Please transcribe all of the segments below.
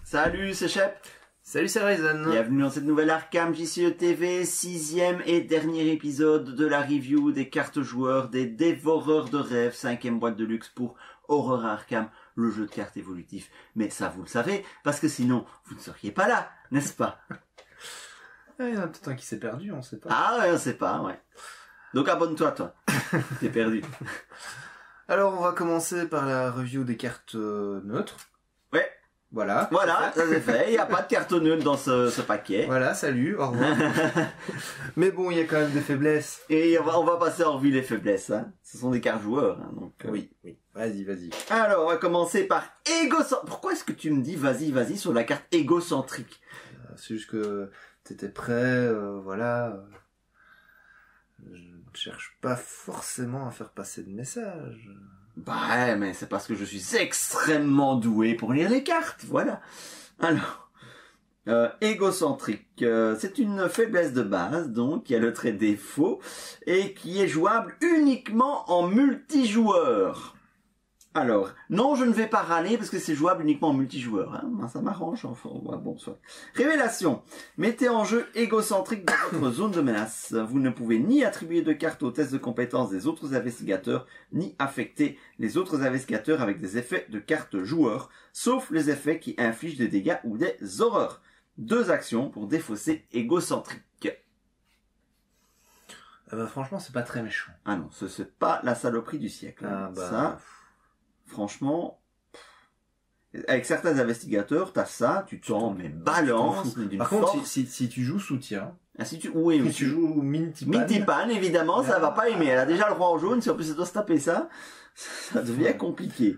Salut, c'est Shep. Salut, c'est Ryzen. Bienvenue dans cette nouvelle Arkham JCE TV, 6e et dernier épisode de la review des cartes joueurs des Dévoreurs de rêves, 5e boîte de luxe pour Horror Arkham, le jeu de cartes évolutif. Mais ça, vous le savez, parce que sinon, vous ne seriez pas là, n'est-ce pas? Il y en a peut-être un qui s'est perdu, on sait pas. Ah ouais, on sait pas, ouais. Donc abonne-toi, toi. T'es perdu. Alors, on va commencer par la review des cartes neutres. Ouais. Voilà. Voilà, ça c'est fait. Il n'y a pas de carte neutre dans ce paquet. Voilà, salut, au revoir. Mais bon, il y a quand même des faiblesses. Et on va passer en revue les faiblesses. Hein. Ce sont des cartes joueurs. Hein, donc, Oui. Vas-y. Alors, on va commencer par égocentrique. Pourquoi est-ce que tu me dis vas-y sur la carte égocentrique? C'est juste que t'étais prêt, voilà. Je ne cherche pas forcément à faire passer de message. Bah ouais, mais c'est parce que je suis extrêmement doué pour lire les cartes, voilà. Alors, égocentrique, c'est une faiblesse de base, donc qui a le trait défaut, et qui est jouable uniquement en multijoueur. Alors, non, je ne vais pas râler parce que c'est jouable uniquement en multijoueur. Hein. Ça m'arrange. Enfin, ouais, bon, soit. Révélation. Mettez en jeu égocentrique dans votre zone de menace. Vous ne pouvez ni attribuer de cartes aux tests de compétences des autres investigateurs, ni affecter les autres investigateurs avec des effets de cartes joueurs, sauf les effets qui infligent des dégâts ou des horreurs. 2 actions pour défausser égocentrique. Franchement, c'est pas très méchant. Ah non, c'est pas la saloperie du siècle. Hein. Ça... Franchement, avec certains investigateurs, t'as ça, tu te sens mais balance, mais d'une Par force. contre, si tu joues soutien, ah, si tu joues Mintipan, évidemment, ça va pas aimer. Elle a déjà le roi en jaune, si en plus elle doit se taper ça devient compliqué.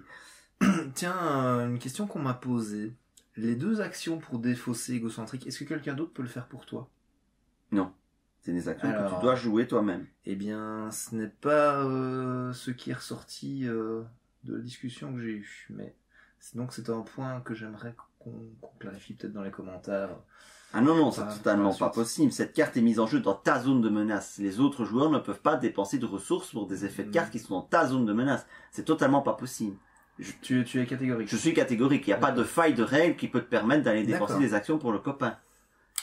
Tiens, une question qu'on m'a posée. Les 2 actions pour défausser égocentrique, est-ce que quelqu'un d'autre peut le faire pour toi? Non. C'est des actions que tu dois jouer toi-même. Eh bien, ce n'est pas ce qui est ressorti de la discussion que j'ai eue. Mais donc c'est un point que j'aimerais qu'on clarifie peut-être dans les commentaires. Ah non, c'est totalement pas possible. Cette carte est mise en jeu dans ta zone de menace. Les autres joueurs ne peuvent pas dépenser de ressources pour des effets de cartes qui sont dans ta zone de menace. C'est totalement pas possible. Tu es catégorique. Je suis catégorique. Il n'y a pas de faille de règle qui peut te permettre d'aller dépenser des actions pour le copain.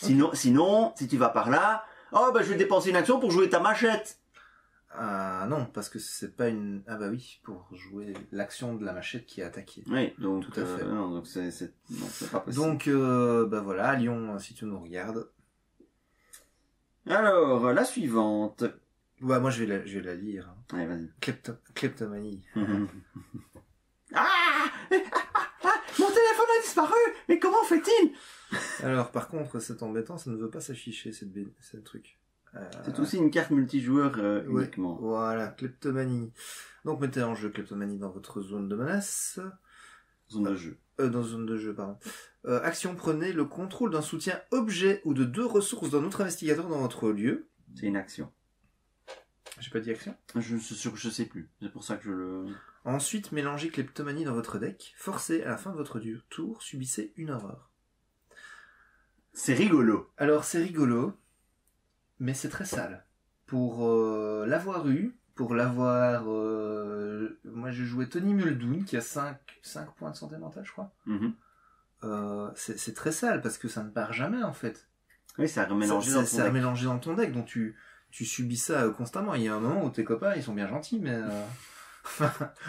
Sinon, si tu vas par là, oh je vais dépenser une action pour jouer ta machette. Ah non, parce que c'est pas une... Ah bah oui, pour jouer l'action de la machette qui est attaquée. Oui, donc tout à fait. Non, donc c'est pas possible. Donc voilà, Lyon, si tu nous regardes. Alors, la suivante. Ouais, moi je vais la lire. Allez, vas-y. Kleptomanie. Mon téléphone a disparu. Mais comment fait-il? Alors par contre, c'est embêtant, ça ne veut pas s'afficher cette truc. C'est aussi une carte multijoueur uniquement. Voilà, kleptomanie. Donc mettez en jeu kleptomanie dans votre zone de menace. Zone de jeu. Dans zone de jeu, pardon. Action, prenez le contrôle d'un soutien objet ou de 2 ressources d'un autre investigateur dans votre lieu. C'est une action. J'ai pas dit action? Je sais plus. C'est pour ça que je le... Ensuite, mélangez kleptomanie dans votre deck. Forcez, à la fin de votre tour, subissez une horreur. C'est rigolo. Alors, c'est rigolo. Mais c'est très sale. Pour l'avoir eu, moi j'ai joué Tony Muldoon qui a 5 points de santé mentale, je crois. C'est très sale parce que ça ne part jamais en fait. Oui, ça a remélangé dans ton deck, donc tu subis ça constamment. Il y a un moment où tes copains ils sont bien gentils, mais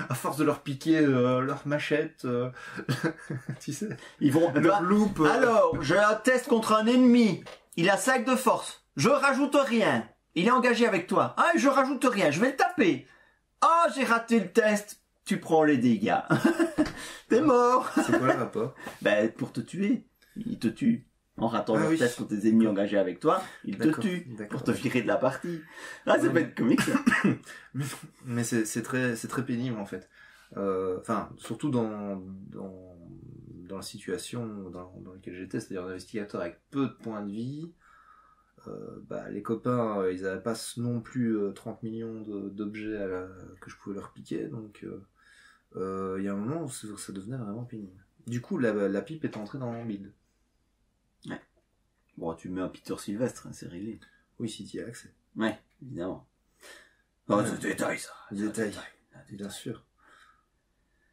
à force de leur piquer leur machette, tu sais, ils vont leur loupe. Alors, j'ai un test contre un ennemi. Il a 5 de force. Je rajoute rien. Il est engagé avec toi. Ah, je rajoute rien. Je vais le taper. Ah, j'ai raté le test. Tu prends les dégâts. T'es mort. C'est quoi le rapport? Pour te tuer. Il te tue. En ratant le test contre tes ennemis engagés avec toi, il te tue. Pour te virer de la partie. Ah, ça peut être comique, ça. Mais c'est très pénible, en fait. Surtout dans la situation dans laquelle j'étais, c'est-à-dire un investigateur avec peu de points de vie. Les copains, ils avaient pas non plus 30 millions d'objets que je pouvais leur piquer, donc il y a un moment où ça devenait vraiment pénible. Du coup, la pipe est entrée dans mon build. Ouais. Bon, tu mets un Peter Sylvestre, hein, c'est réglé. Oui, si tu y as accès. Ouais, évidemment. Oh, c'est détail, ça. Détail, bien sûr.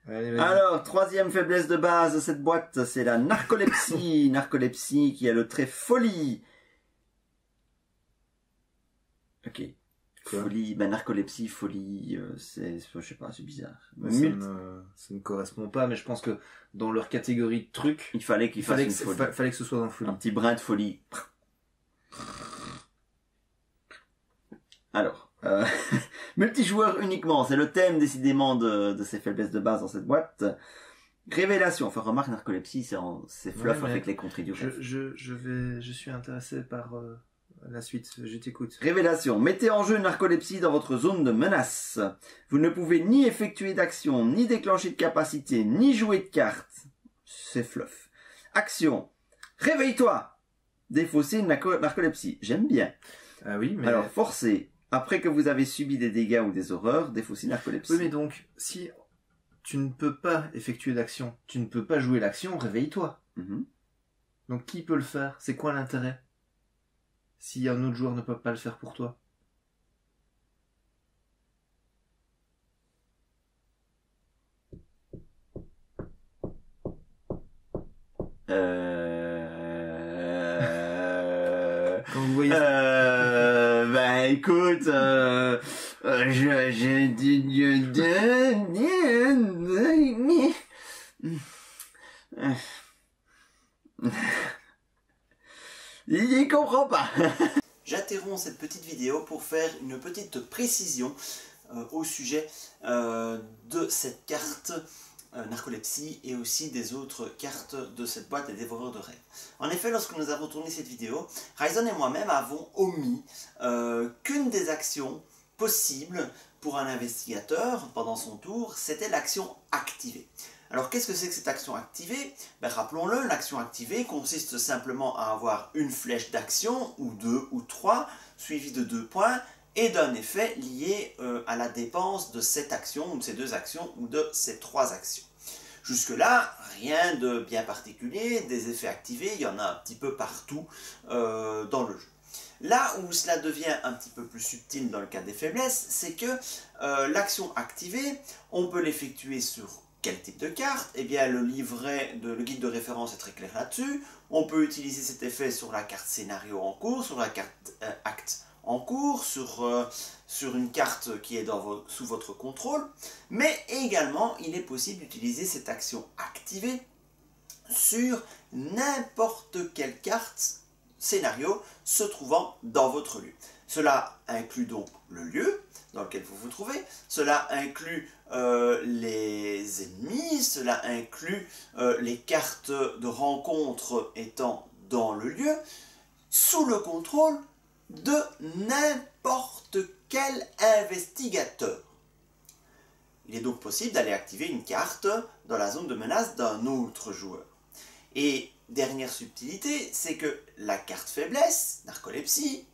Allez, vas-y. Alors, troisième faiblesse de base de cette boîte, c'est la narcolepsie. Narcolepsie qui a le trait folie. Ok. Quoi? Folie, ben narcolepsie, folie, je sais pas, c'est bizarre. Ça ne correspond pas, mais je pense que dans leur catégorie de trucs, Il fallait qu'il fasse une folie. fallait que ce soit dans folie. Un petit brin de folie. Alors, multijoueur uniquement, c'est le thème décidément de ces faiblesses de base dans cette boîte. Révélation, enfin remarque, narcolepsie, c'est fluff Ouais, avec les contrées. Je suis intéressé par la suite, je t'écoute. Révélation, mettez en jeu une narcolepsie dans votre zone de menace. Vous ne pouvez ni effectuer d'action, ni déclencher de capacité, ni jouer de cartes. C'est fluff. Action, réveille-toi. Défausser une narcolepsie, j'aime bien. Ah oui, mais... Alors, forcez. Après que vous avez subi des dégâts ou des horreurs, défausser une narcolepsie. Oui, mais donc, si tu ne peux pas effectuer d'action, tu ne peux pas jouer l'action, réveille-toi. Mhm. Donc qui peut le faire? C'est quoi l'intérêt? Si un autre joueur ne peut pas le faire pour toi. Quand vous voyez... bah écoute, il comprend pas. J'interromps cette petite vidéo pour faire une petite précision au sujet de cette carte narcolepsie et aussi des autres cartes de cette boîte des dévoreurs de rêves. En effet, lorsque nous avons tourné cette vidéo, Ryzen et moi-même avons omis qu'une des actions possibles pour un investigateur pendant son tour, c'était l'action activée. Alors qu'est-ce que c'est que cette action activée? Ben, rappelons-le, l'action activée consiste simplement à avoir une flèche d'action, ou deux ou trois, suivie de 2 points, et d'un effet lié à la dépense de cette action, ou de ces 2 actions, ou de ces 3 actions. Jusque-là, rien de bien particulier, des effets activés, il y en a un petit peu partout dans le jeu. Là où cela devient un petit peu plus subtil dans le cas des faiblesses, c'est que l'action activée, on peut l'effectuer sur quel type de carte? Eh bien, le guide de référence est très clair là-dessus. On peut utiliser cet effet sur la carte scénario en cours, sur la carte acte en cours, sur une carte qui est sous votre contrôle, mais également il est possible d'utiliser cette action activée sur n'importe quelle carte scénario se trouvant dans votre lieu. Cela inclut donc le lieu dans lequel vous vous trouvez, cela inclut les ennemis, cela inclut les cartes de rencontre étant dans le lieu, sous le contrôle de n'importe quel investigateur. Il est donc possible d'aller activer une carte dans la zone de menace d'un autre joueur. Et dernière subtilité, c'est que la carte faiblesse, narcolepsie,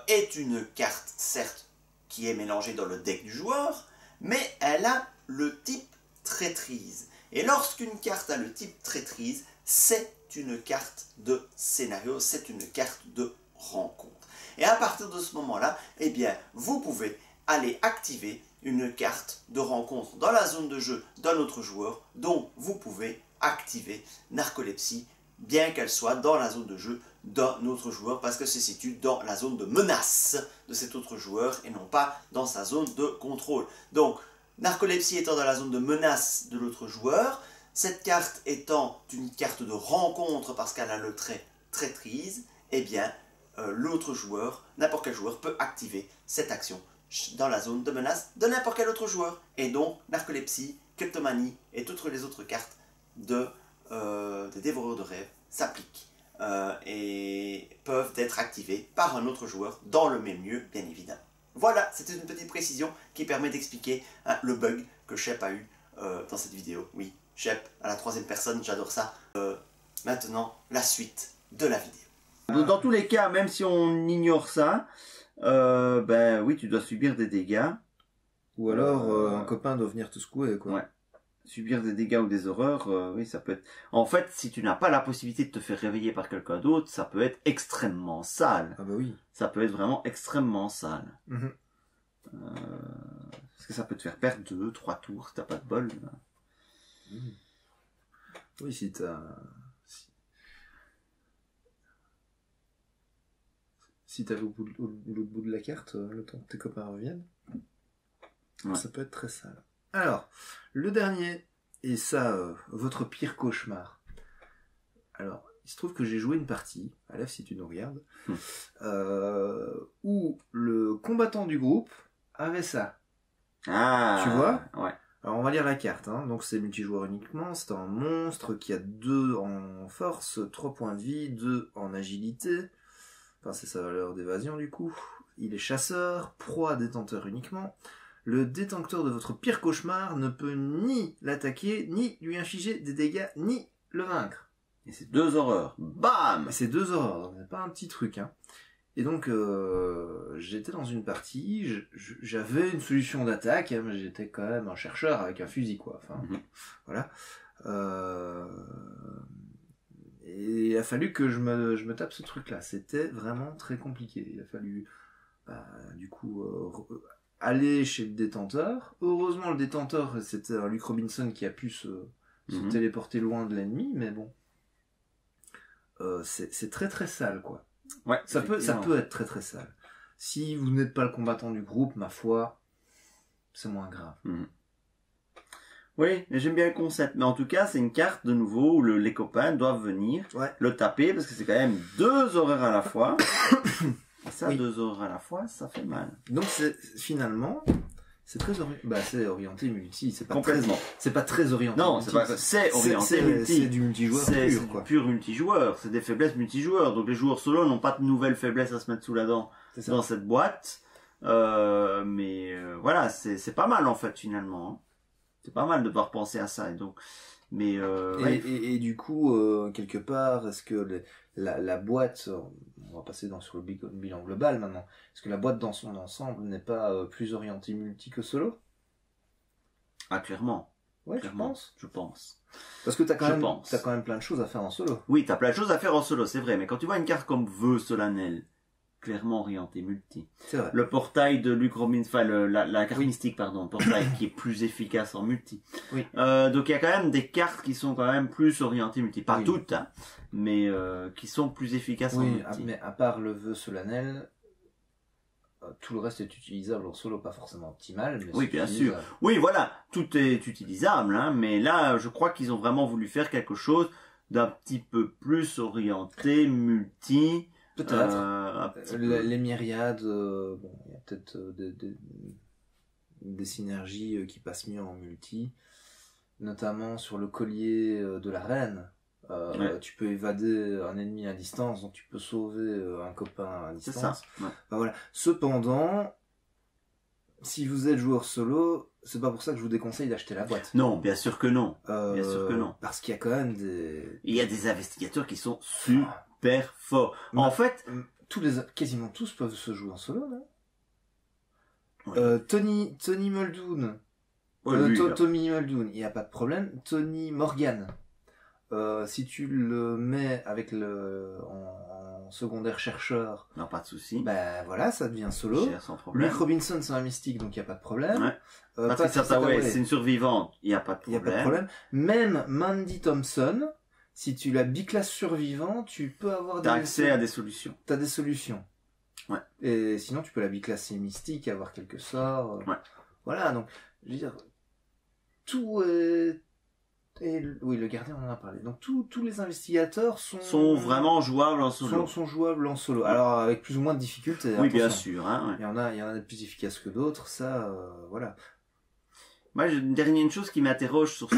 est une carte certes qui est mélangée dans le deck du joueur, mais elle a le type traîtrise. Et lorsqu'une carte a le type traîtrise, c'est une carte de scénario, c'est une carte de rencontre. Et à partir de ce moment-là, eh bien, vous pouvez aller activer une carte de rencontre dans la zone de jeu d'un autre joueur, dont vous pouvez activer narcolepsie, bien qu'elle soit dans la zone de jeu d'un autre joueur, parce que se situe dans la zone de menace de cet autre joueur, et non pas dans sa zone de contrôle. Donc, narcolepsie étant dans la zone de menace de l'autre joueur, cette carte étant une carte de rencontre parce qu'elle a le trait traîtrise, eh bien, l'autre joueur, n'importe quel joueur, peut activer cette action dans la zone de menace de n'importe quel autre joueur. Et donc, narcolepsie, kleptomanie et toutes les autres cartes des dévoreurs de rêves s'appliquent et peuvent être activées par un autre joueur dans le même lieu, bien évidemment. Voilà, c'était une petite précision qui permet d'expliquer le bug que Shep a eu dans cette vidéo. Oui, Shep, à la 3e personne, j'adore ça. Maintenant, la suite de la vidéo. Dans tous les cas, même si on ignore ça, ben oui, tu dois subir des dégâts. Ou alors un copain doit venir te secouer, quoi. Ouais. Subir des dégâts ou des horreurs, oui, ça peut être... En fait, si tu n'as pas la possibilité de te faire réveiller par quelqu'un d'autre, ça peut être extrêmement sale. Ah bah oui. Ça peut être vraiment extrêmement sale. Mm-hmm. Parce que ça peut te faire perdre 2, 3 tours si t'as pas de bol. Oui, si t'as... Si t'as l'autre bout de la carte, le temps que tes copains reviennent, ça peut être très sale. Alors, le dernier, et ça, votre pire cauchemar. Alors, il se trouve que j'ai joué une partie, Aleph si tu nous regardes, où le combattant du groupe avait ça. Ah, tu vois? Ouais. Alors on va lire la carte, hein. Donc c'est multijoueur uniquement, c'est un monstre qui a 2 en force, 3 points de vie, 2 en agilité, enfin c'est sa valeur d'évasion du coup. Il est chasseur, proie détenteur uniquement. Le détenteur de votre pire cauchemar ne peut ni l'attaquer, ni lui infliger des dégâts, ni le vaincre. Et c'est 2 horreurs. Bam! C'est 2 horreurs, donc c'est pas un petit truc, hein. Et donc, j'étais dans une partie, j'avais une solution d'attaque, hein, mais j'étais quand même un chercheur avec un fusil, quoi. Enfin, voilà. Et il a fallu que je me tape ce truc-là. C'était vraiment très compliqué. Il a fallu, du coup, aller chez le détenteur. Heureusement, le détenteur, c'était un Luke Robinson qui a pu se téléporter loin de l'ennemi, mais bon. C'est très très sale, quoi. Ouais, ça peut être très très sale. Si vous n'êtes pas le combattant du groupe, ma foi, c'est moins grave. Oui, j'aime bien le concept. Mais en tout cas, c'est une carte de nouveau où les copains doivent venir le taper parce que c'est quand même 2 horaires à la fois. Et ça, 2 horaires à la fois, ça fait mal. Donc finalement, c'est très c'est orienté multi. C'est pas complètement. C'est pas très orienté. Non, multi. c'est orienté multi. C'est du multijoueur pur, quoi. Du pur multijoueur. C'est des faiblesses multijoueurs. Donc les joueurs solo n'ont pas de nouvelles faiblesses à se mettre sous la dent dans cette boîte. Mais voilà, c'est pas mal en fait finalement. Hein. C'est pas mal de devoir penser à ça. Et donc, mais et du coup, quelque part, est-ce que la boîte, on va passer sur le bilan global maintenant, est-ce que la boîte dans son ensemble n'est pas plus orientée multi que solo? Ah, clairement. Ouais, clairement, je pense. Parce que t'as quand même plein de choses à faire en solo. Oui, t'as plein de choses à faire en solo, c'est vrai. Mais quand tu vois une carte comme Vœu solennel, clairement orienté multi. C'est vrai. Le portail de Luke Robinson, enfin la carte mystique, pardon, portail qui est plus efficace en multi. Oui. Donc il y a quand même des cartes qui sont quand même plus orientées multi. Pas toutes, hein, mais qui sont plus efficaces en multi. Mais à part le vœu solennel, tout le reste est utilisable en solo, pas forcément optimal, mais oui, bien sûr. Oui, voilà, tout est utilisable, hein, mais là, je crois qu'ils ont vraiment voulu faire quelque chose d'un petit peu plus orienté multi. Peut-être. Les myriades, il y a peut-être des synergies qui passent mieux en multi, notamment sur le collier de la reine. Tu peux évader un ennemi à distance, donc tu peux sauver un copain à distance. C'est ça. Ouais. Voilà. Cependant, si vous êtes joueur solo, c'est pas pour ça que je vous déconseille d'acheter la boîte. Non, bien sûr que non. Bien sûr que non. Parce qu'il y a quand même il y a des investigateurs qui sont super forts. En fait, quasiment tous peuvent se jouer en solo, non? Oui. Tony Muldoon. Tommy Muldoon, il n'y a pas de problème. Tony Morgan. Si tu le mets avec en secondaire chercheur, non, pas de souci. Voilà, ça devient solo. Sans problème. Luke Robinson, c'est un mystique, donc il n'y a pas de problème. Ouais. Patrick Sartaway, c'est une survivante, il n'y a pas de problème. Il n'y a pas de problème. Même Mandy Thompson, si tu la biclasses survivant, tu peux avoir T'as accès à des solutions. T'as des solutions. Ouais. Et sinon, tu peux la biclasser mystique, avoir quelques sorts. Ouais. Voilà, donc, je veux dire, tout est... oui, le gardien, on en a parlé. Donc, tous les investigateurs sont vraiment jouables en solo. Sont jouables en solo. Alors, avec plus ou moins de difficultés. Oui, bien sûr. Hein, ouais. Il y en a des plus efficaces que d'autres, ça, voilà. Moi, une chose qui m'interroge sur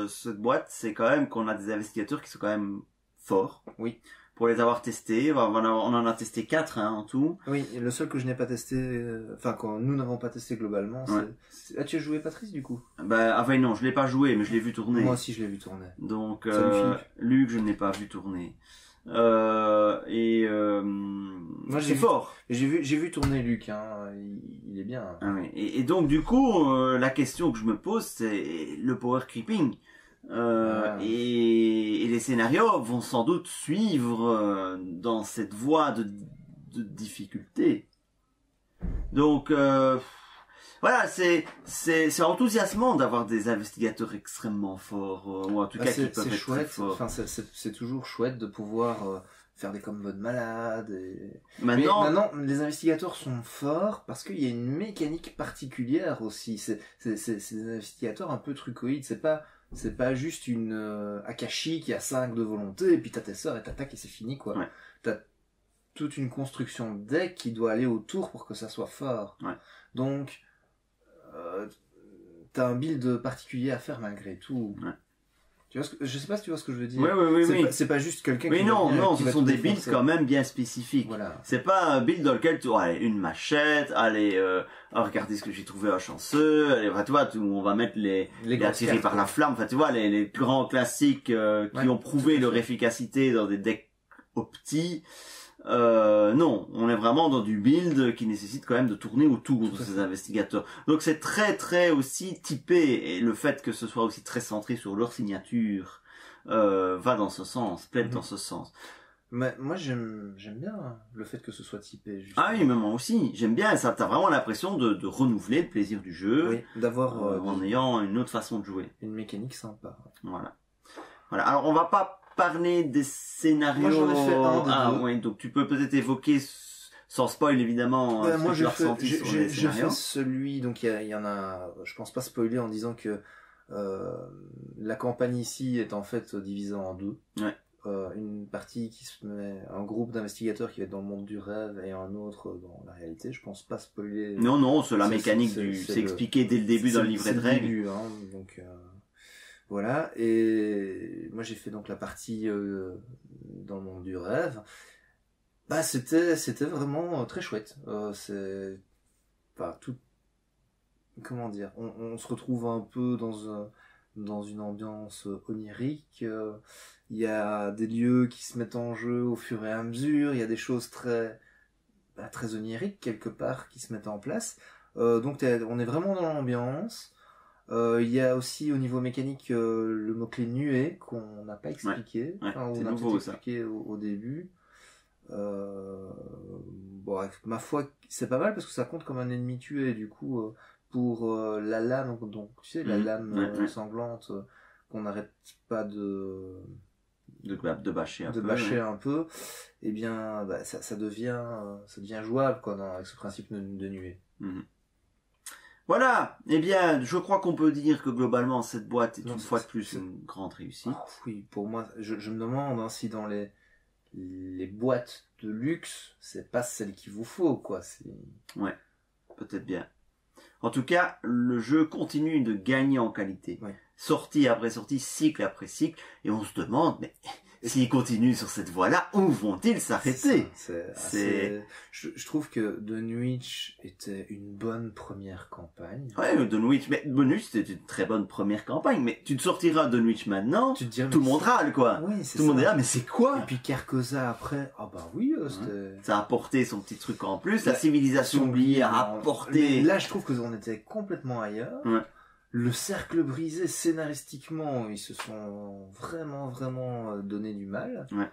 cette boîte, c'est quand même qu'on a des investigateurs qui sont quand même forts. Oui. Pour les avoir testés, on en a testé 4 en tout. Oui, et le seul que je n'ai pas testé, quand nous n'avons pas testé globalement, c'est... Ah, tu as joué Patrice du coup? Non, je l'ai pas joué, mais je l'ai vu tourner. Moi aussi, je l'ai vu tourner. Donc, Luc, je ne l'ai pas vu tourner. Moi, c'est fort. J'ai vu tourner Luc, hein. Il est bien. Ah oui. Et donc, du coup, la question que je me pose, c'est le power creeping. Et les scénarios vont sans doute suivre dans cette voie de difficulté. Donc, voilà, c'est enthousiasmant d'avoir des investigateurs extrêmement forts, ou en tout cas qui peuvent être chouette. très forts. Enfin, c'est toujours chouette de pouvoir faire des combos de malades. Maintenant, Mais maintenant, les investigateurs sont forts parce qu'il y a une mécanique particulière aussi. C'est des investigateurs un peu trucoïdes. C'est pas juste une Akashi qui a 5 de volonté et puis t'as tes sœurs et t'attaques et c'est fini, quoi. Ouais. T'as toute une construction de deck qui doit aller autour pour que ça soit fort. Ouais. Donc, t'as un build particulier à faire malgré tout. Ouais. Je sais pas si tu vois ce que je veux dire. Oui. C'est pas juste quelqu'un Oui, qui non, qui ce va sont tout des builds défoncer. quand même bien spécifiques. Voilà. C'est pas un build dans lequel tu allez, une machette, allez, regardez ce que j'ai trouvé à chanceux, allez, enfin, tu vois, on va mettre les attirés par la flamme, enfin, tu vois, les plus grands classiques qui ont prouvé leur efficacité dans des decks opti. Non, on est vraiment dans du build qui nécessite quand même de tourner autour de ces investigateurs. Donc c'est très très aussi typé, et le fait que ce soit aussi très centré sur leur signature va dans ce sens, plaide dans ce sens. Mais moi j'aime bien le fait que ce soit typé. Justement. Ah oui, mais moi aussi, j'aime bien ça. T'as vraiment l'impression de renouveler le plaisir du jeu, oui, d'avoir en ayant une autre façon de jouer. une mécanique sympa. Voilà. Alors on va pas parler des scénarios. Moi j'en ai fait un. Oui, donc tu peux peut-être évoquer sans spoil évidemment. Moi j'ai fait celui, donc il y en a, je pense pas spoiler en disant que la campagne ici est en fait divisée en deux. Ouais. Une partie qui se met, un groupe d'investigateurs qui va être dans le monde du rêve et un autre dans la réalité. Je pense pas spoiler. Non, c'est la mécanique c'est expliqué dès le début dans le livret de règles. Début, hein, donc voilà. Et moi j'ai fait donc la partie dans le monde du rêve. Bah c'était vraiment très chouette. C'est enfin tout, comment dire, on se retrouve un peu dans une ambiance onirique. Il y a des lieux qui se mettent en jeu au fur et à mesure. Il y a des choses très oniriques quelque part qui se mettent en place. Donc on est vraiment dans l'ambiance. Il y a aussi au niveau mécanique le mot-clé nuée qu'on n'a pas expliqué. Ouais, enfin, c'est on a nouveau, peut-être expliqué au début. Bon, ma foi, c'est pas mal parce que ça compte comme un ennemi tué. Du coup, pour la lame, donc tu sais, la lame sanglante qu'on n'arrête pas de bâcher un peu, et bien ça devient jouable quoi, avec ce principe de nuée. Voilà, eh bien je crois qu'on peut dire que globalement cette boîte est Non, une fois de plus une grande réussite. Oui, pour moi, je me demande hein, si dans les boîtes de luxe c'est pas celle qu'il vous faut quoi. Ouais, peut-être bien. En tout cas, le jeu continue de gagner en qualité. Ouais. Sortie après sortie, cycle après cycle, et on se demande, mais s'ils continuent sur cette voie-là, où vont-ils s'arrêter? Je trouve que Dunwich était une bonne première campagne. Ouais, Dunwich, c'était une très bonne première campagne, mais tu te sortiras Dunwich maintenant, tu te dirais, tout le monde râle, quoi. Oui, tout le monde est là, mais c'est quoi? Et puis Carcosa après, ah bah oui, c'était... Ça a apporté son petit truc en plus, la civilisation oubliée a apporté... Là, je trouve que on était complètement ailleurs. Ouais. Le cercle brisé, scénaristiquement, ils se sont vraiment donné du mal. Ouais.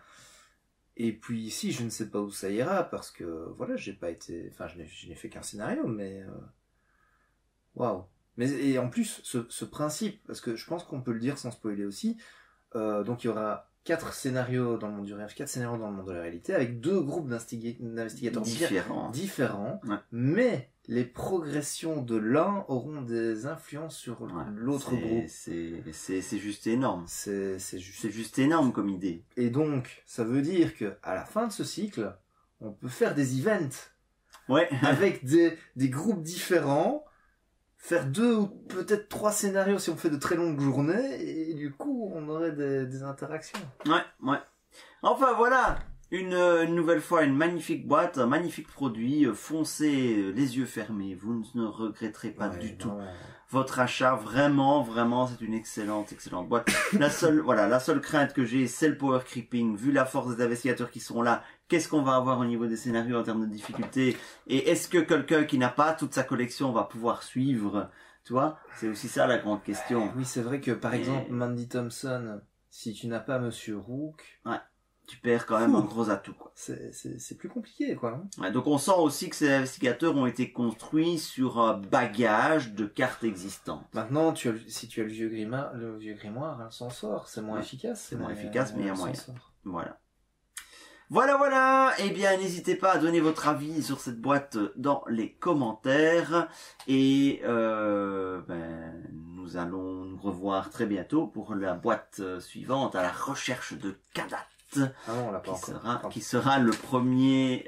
Et puis ici, je ne sais pas où ça ira, parce que, voilà, je n'ai fait qu'un scénario, mais... Waouh. Mais, et en plus, ce principe, parce que je pense qu'on peut le dire sans spoiler aussi, donc il y aura 4 scénarios dans le monde du rêve, 4 scénarios dans le monde de la réalité, avec 2 groupes d'investigateurs différents, ouais. Mais les progressions de l'un auront des influences sur l'autre groupe. C'est juste énorme. C'est juste énorme comme idée. Et donc, ça veut dire que à la fin de ce cycle, on peut faire des events. Ouais. Avec des groupes différents, faire 2 ou peut-être 3 scénarios si on fait de très longues journées, et du coup, on aurait des interactions. Ouais. Enfin, voilà. Une nouvelle fois, une magnifique boîte, un magnifique produit, foncez les yeux fermés, vous ne regretterez pas du tout votre achat, vraiment, c'est une excellente boîte. La seule crainte que j'ai, c'est le power creeping, vu la force des investigateurs qui sont là, qu'est-ce qu'on va avoir au niveau des scénarios en termes de difficulté, et est-ce que quelqu'un qui n'a pas toute sa collection va pouvoir suivre, tu vois, c'est aussi ça la grande question. Oui, c'est vrai que, par exemple, Mandy Thompson, si tu n'as pas Monsieur Rook, tu perds quand même un gros atout, quoi. C'est plus compliqué, quoi. Hein. Ouais, donc on sent aussi que ces investigateurs ont été construits sur un bagage de cartes existantes. Maintenant, si tu as le vieux grimoire, elle s'en sort. C'est moins efficace. C'est moins efficace, mais il y a moyen. Sort. Voilà. Voilà. Eh bien, n'hésitez pas à donner votre avis sur cette boîte dans les commentaires. Et nous allons nous revoir très bientôt pour la boîte suivante, à la recherche de Kadat. Ah non, on l'a pas encore. Qui sera le premier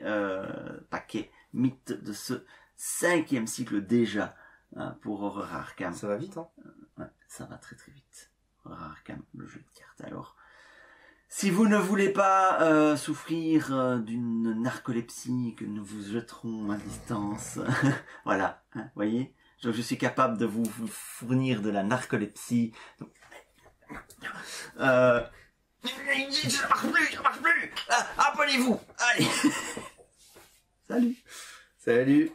paquet mythe de ce 5e cycle déjà, hein, pour Horror Arkham. Ça va vite, hein. Ouais, ça va très très vite. Horror Arkham, le jeu de cartes. Alors, si vous ne voulez pas souffrir d'une narcolepsie que nous vous jetterons à distance, voilà, hein, voyez, je suis capable de vous fournir de la narcolepsie. Donc, ça marche plus. Ah, abonnez-vous. Allez. Salut.